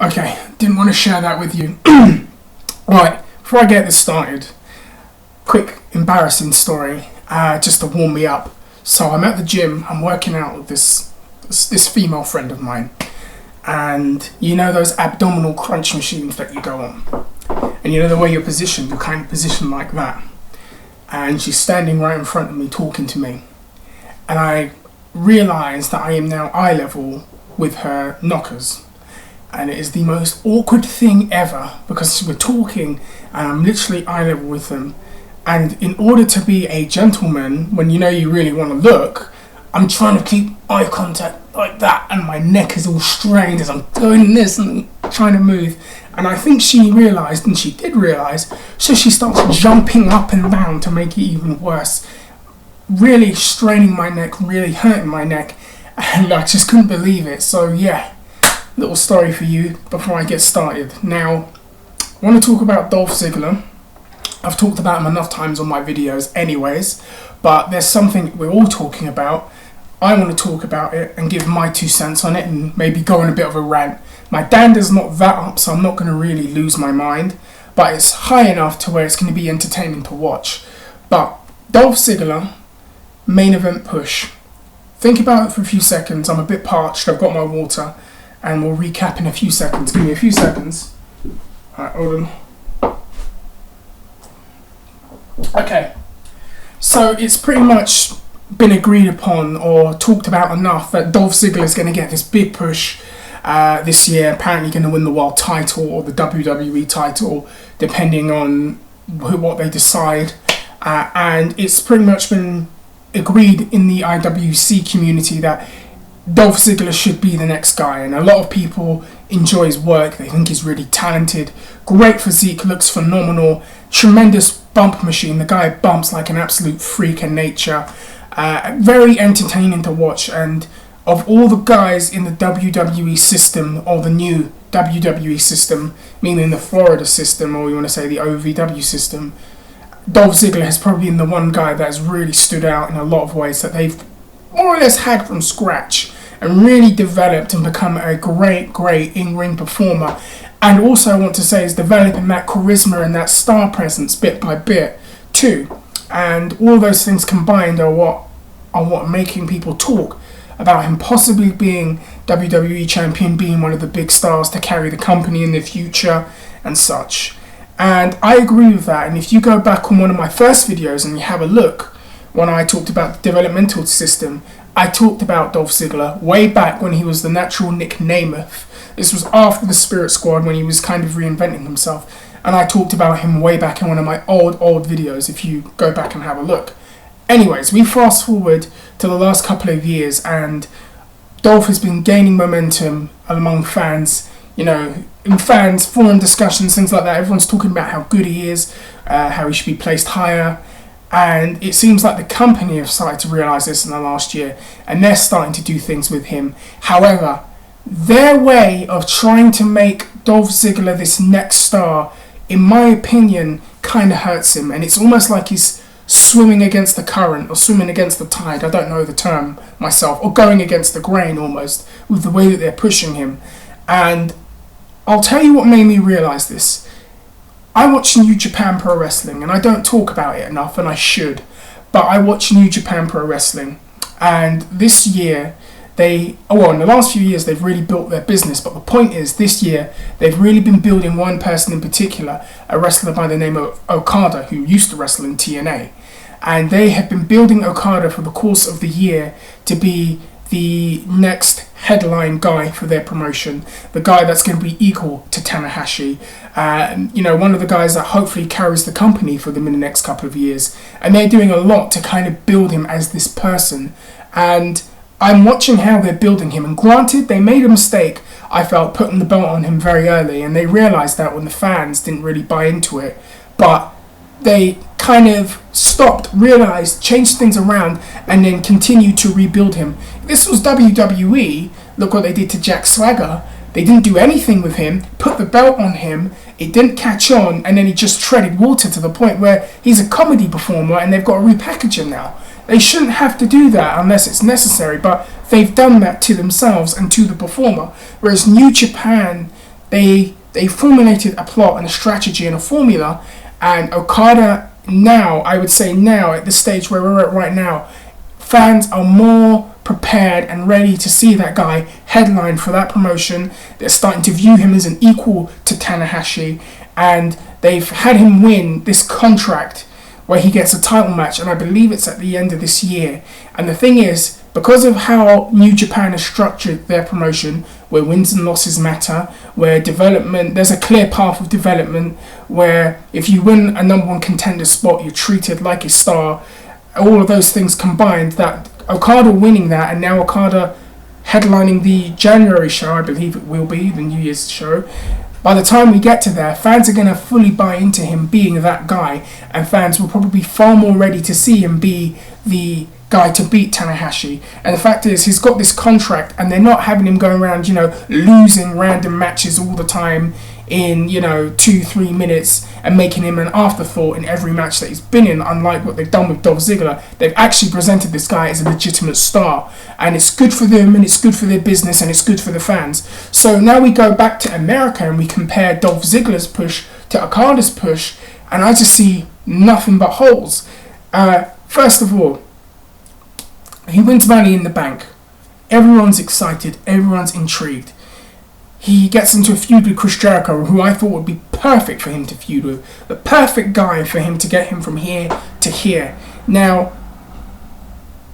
Okay, didn't want to share that with you. Right, before I get this started, quick embarrassing story, just to warm me up. So I'm at the gym, I'm working out with this female friend of mine, and you know those abdominal crunch machines that you go on, and you know the way you're positioned, you're kind of positioned like that, and she's standing right in front of me talking to me, and I realise that I am now eye level with her knockers. And it is the most awkward thing ever because we're talking and I'm literally eye level with them. And in order to be a gentleman, when you know you really want to look, I'm trying to keep eye contact like that, and my neck is all strained as I'm doing this and trying to move. And I think she realised, and she did realise, so she starts jumping up and down to make it even worse. Really straining my neck, really hurting my neck, and I just couldn't believe it. So yeah. Little story for you before I get started. Now, I want to talk about Dolph Ziggler. I've talked about him enough times on my videos anyways, but there's something we're all talking about. I want to talk about it and give my 2 cents on it and maybe go on a bit of a rant. My dander's not that up, so I'm not going to really lose my mind, but it's high enough to where it's going to be entertaining to watch. But Dolph Ziggler, main event push. Think about it for a few seconds. I'm a bit parched, I've got my water. And we'll recap in a few seconds. Give me a few seconds. Alright, hold on. Okay. So it's pretty much been agreed upon or talked about enough that Dolph Ziggler is going to get this big push this year. Apparently going to win the world title or the WWE title, depending on what they decide. And it's pretty much been agreed in the IWC community that Dolph Ziggler should be the next guy, and a lot of people enjoy his work. They think he's really talented, great physique, looks phenomenal, tremendous bump machine. The guy bumps like an absolute freak in nature. Very entertaining to watch, and of all the guys in the WWE system, or the new WWE system, meaning the Florida system, or you want to say the OVW system, Dolph Ziggler has probably been the one guy that has really stood out in a lot of ways that they've more or less had from scratch and really developed and become a great in-ring performer. And also I want to say is developing that charisma and that star presence bit by bit too. And all those things combined are what making people talk about him possibly being WWE champion, being one of the big stars to carry the company in the future and such. And I agree with that. And if you go back on one of my first videos and you have a look, when I talked about the developmental system, I talked about Dolph Ziggler way back when he was the natural Nick Njpw. This was after the Spirit Squad when he was kind of reinventing himself. And I talked about him way back in one of my old videos if you go back and have a look. Anyways, we fast forward to the last couple of years and Dolph has been gaining momentum among fans. You know, in fans, forum discussions, things like that. Everyone's talking about how good he is, how he should be placed higher. And it seems like the company have started to realise this in the last year, and they're starting to do things with him. However, their way of trying to make Dolph Ziggler this next star, in my opinion, kind of hurts him. And it's almost like he's swimming against the current or swimming against the tide. I don't know the term myself. Or going against the grain almost with the way that they're pushing him. And I'll tell you what made me realise this. I watch New Japan Pro Wrestling, and I don't talk about it enough, and I should, but I watch New Japan Pro Wrestling, and this year, in the last few years, they've really built their business, but the point is, this year, they've really been building one person in particular, a wrestler by the name of Okada, who used to wrestle in TNA, and they have been building Okada for the course of the year to be the next headline guy for their promotion, the guy that's going to be equal to Tanahashi, one of the guys that hopefully carries the company for them in the next couple of years. And they're doing a lot to kind of build him as this person. And I'm watching how they're building him. And granted, they made a mistake, I felt, putting the belt on him very early. And they realised that when the fans didn't really buy into it. But they kind of stopped, realised, changed things around, and then continued to rebuild him. If this was WWE, look what they did to Jack Swagger. They didn't do anything with him, put the belt on him, it didn't catch on, and then he just treaded water to the point where he's a comedy performer and they've got to repackage him now. They shouldn't have to do that unless it's necessary, but they've done that to themselves and to the performer. Whereas New Japan, they formulated a plot and a strategy and a formula, and Okada now, I would say now, at the stage where we're at right now, fans are more prepared and ready to see that guy headline for that promotion. They're starting to view him as an equal to Tanahashi, and they've had him win this contract where he gets a title match, and I believe it's at the end of this year. And the thing is, because of how New Japan has structured their promotion, where wins and losses matter, where development, there's a clear path of development, where if you win a number one contender spot, you're treated like a star, all of those things combined, that Okada winning that, and now Okada headlining the January show, I believe it will be, the New Year's show. By the time we get to there, fans are going to fully buy into him being that guy, and fans will probably be far more ready to see him be the guy to beat Tanahashi. And the fact is, he's got this contract, and they're not having him going around, losing random matches all the time in 2-3 minutes and making him an afterthought in every match that he's been in, unlike what they've done with Dolph Ziggler. They've actually presented this guy as a legitimate star, and it's good for them, and it's good for their business, and it's good for the fans. So now we go back to America and we compare Dolph Ziggler's push to Okada's push, and I just see nothing but holes. First of all, he wins Money in the Bank. Everyone's excited, everyone's intrigued. He gets into a feud with Chris Jericho, who I thought would be perfect for him to feud with. The perfect guy for him to get him from here to here. Now,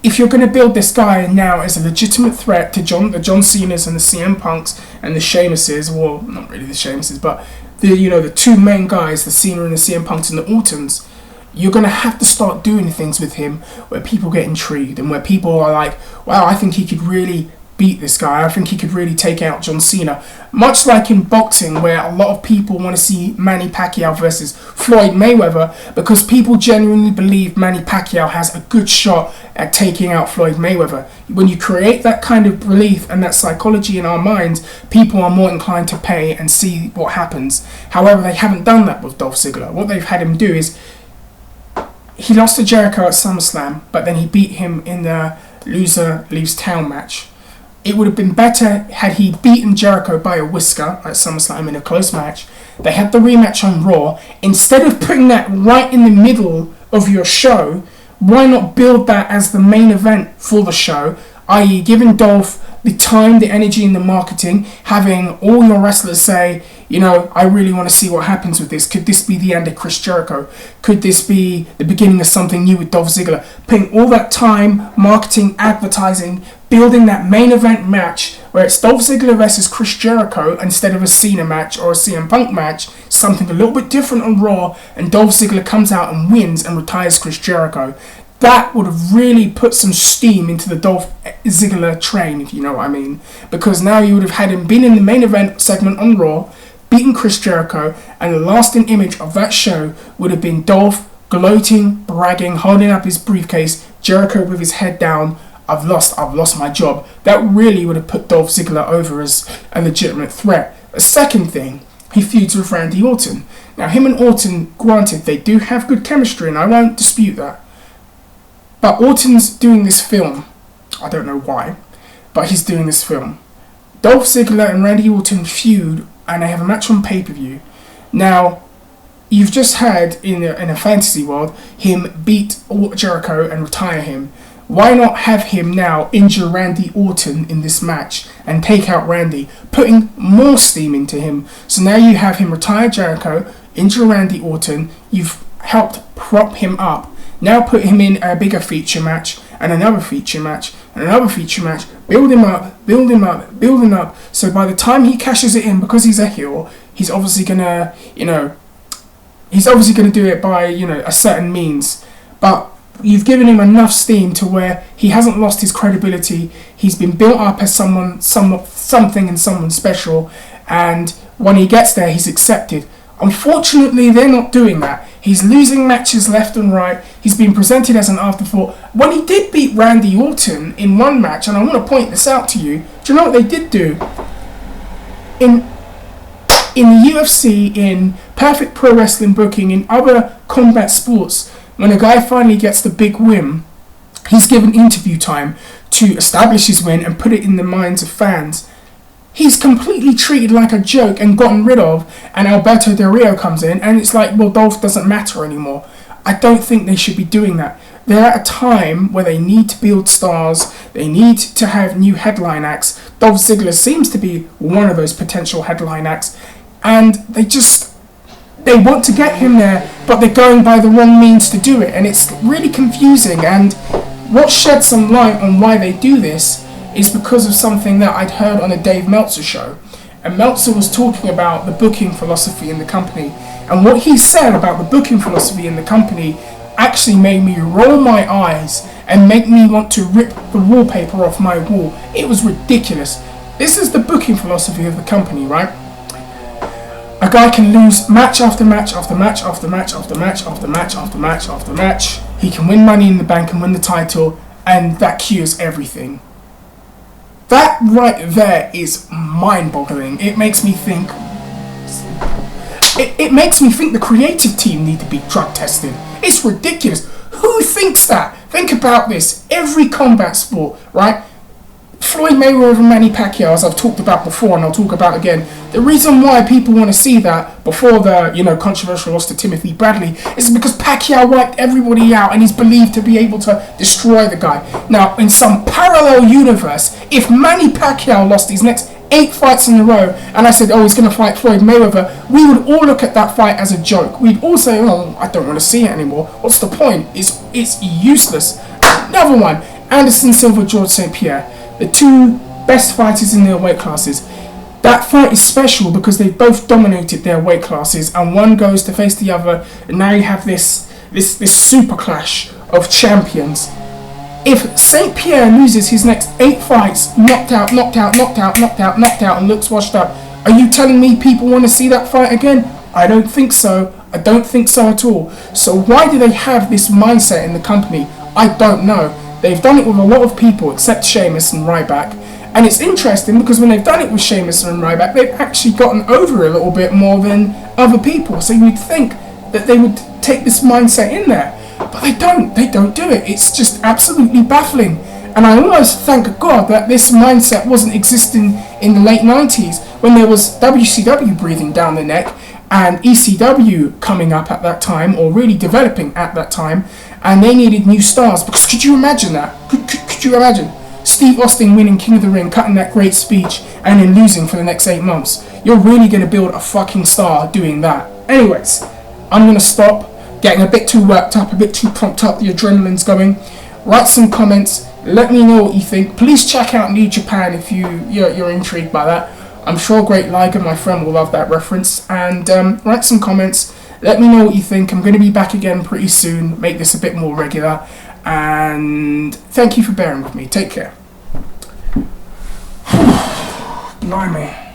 if you're going to build this guy now as a legitimate threat to the John Cena's and the CM Punks and the Sheamuses, well, not really the Sheamuses, but the two main guys, the Cena and the CM Punks and the Ortons, you're going to have to start doing things with him where people get intrigued and where people are like, wow, I think he could really beat this guy. I think he could really take out John Cena. Much like in boxing, where a lot of people want to see Manny Pacquiao versus Floyd Mayweather, because people genuinely believe Manny Pacquiao has a good shot at taking out Floyd Mayweather. When you create that kind of belief and that psychology in our minds, people are more inclined to pay and see what happens. However, they haven't done that with Dolph Ziggler. What they've had him do is, he lost to Jericho at SummerSlam, but then he beat him in the loser leaves town match. It would have been better had he beaten Jericho by a whisker at SummerSlam in a close match. They had the rematch on Raw. Instead of putting that right in the middle of your show, why not build that as the main event for the show, i.e. giving Dolph the time, the energy and the marketing, having all your wrestlers say, I really want to see what happens with this. Could this be the end of Chris Jericho? Could this be the beginning of something new with Dolph Ziggler? Putting all that time, marketing, advertising, building that main event match where it's Dolph Ziggler versus Chris Jericho instead of a Cena match or a CM Punk match, something a little bit different on Raw, and Dolph Ziggler comes out and wins and retires Chris Jericho. That would have really put some steam into the Dolph Ziggler train, if you know what I mean. Because now you would have had him been in the main event segment on Raw, beating Chris Jericho, and the lasting image of that show would have been Dolph gloating, bragging, holding up his briefcase, Jericho with his head down, I've lost my job. That really would have put Dolph Ziggler over as a legitimate threat. The second thing, he feuds with Randy Orton. Now, him and Orton, granted, they do have good chemistry, and I won't dispute that. But Orton's doing this film. I don't know why, but he's doing this film. Dolph Ziggler and Randy Orton feud, and they have a match on pay-per-view. Now, you've just had, in a fantasy world, him beat Jericho and retire him. Why not have him now injure Randy Orton in this match and take out Randy, putting more steam into him? So now you have him retire Jericho, injure Randy Orton, you've helped prop him up. Now put him in a bigger feature match, and another feature match, and another feature match. Build him up, build him up, build him up. So by the time he cashes it in, because he's a heel, he's obviously gonna, do it by, a certain means. But you've given him enough steam to where he hasn't lost his credibility. He's been built up as something and someone special. And when he gets there, he's accepted. Unfortunately, they're not doing that. He's losing matches left and right. He's been presented as an afterthought. When he did beat Randy Orton in one match, and I want to point this out to you, do you know what they did do? In the UFC, in Perfect Pro Wrestling booking, in other combat sports, when a guy finally gets the big win, he's given interview time to establish his win and put it in the minds of fans. he's completely treated like a joke and gotten rid of, and Alberto Del Rio comes in, and it's like, well, Dolph doesn't matter anymore. I don't think they should be doing that. They're at a time where they need to build stars, they need to have new headline acts. Dolph Ziggler seems to be one of those potential headline acts, and they want to get him there, but they're going by the wrong means to do it, and it's really confusing. And what sheds some light on why they do this is because of something that I'd heard on a Dave Meltzer show. And Meltzer was talking about the booking philosophy in the company. And what he said about the booking philosophy in the company actually made me roll my eyes and make me want to rip the wallpaper off my wall. It was ridiculous. This is the booking philosophy of the company, right? A guy can lose match after match after match after match after match after match after match after match. He can win Money in the Bank and win the title, and that cures everything. That right there is mind-boggling. It makes me think. It makes me think the creative team need to be drug tested. It's ridiculous. Who thinks that? Think about this. Every combat sport, right? Floyd Mayweather and Manny Pacquiao, as I've talked about before and I'll talk about again, the reason why people want to see that before the controversial loss to Timothy Bradley is because Pacquiao wiped everybody out and he's believed to be able to destroy the guy. Now, in some parallel universe, if Manny Pacquiao lost his next 8 fights in a row and I said, oh, he's going to fight Floyd Mayweather, we would all look at that fight as a joke. We'd all say, oh, I don't want to see it anymore. What's the point? It's useless. Another one, Anderson Silva, George St. Pierre. The two best fighters in their weight classes. That fight is special because they both dominated their weight classes, and one goes to face the other, and now you have this super clash of champions. If St. Pierre loses his next 8 fights, knocked out, and looks washed up, are you telling me people want to see that fight again? I don't think so. I don't think so at all. So why do they have this mindset in the company? I don't know. They've done it with a lot of people except Sheamus and Ryback. And it's interesting because when they've done it with Sheamus and Ryback, they've actually gotten over a little bit more than other people. So you'd think that they would take this mindset in there. But they don't. They don't do it. It's just absolutely baffling. And I almost thank God that this mindset wasn't existing in the late 90s when there was WCW breathing down the neck and ECW coming up at that time, or really developing at that time, and they needed new stars. Because could you imagine that? Could you imagine Steve Austin winning King of the Ring, cutting that great speech, and then losing for the next 8 months? You're really going to build a fucking star doing that. Anyways, I'm going to stop getting a bit too worked up, a bit too pumped up, the adrenaline's going. Write some comments, let me know what you think. Please check out Njpw if you're intrigued by that. I'm sure Great Liger, my friend, will love that reference. And write some comments. Let me know what you think. I'm going to be back again pretty soon. Make this a bit more regular. And thank you for bearing with me. Take care. Blimey.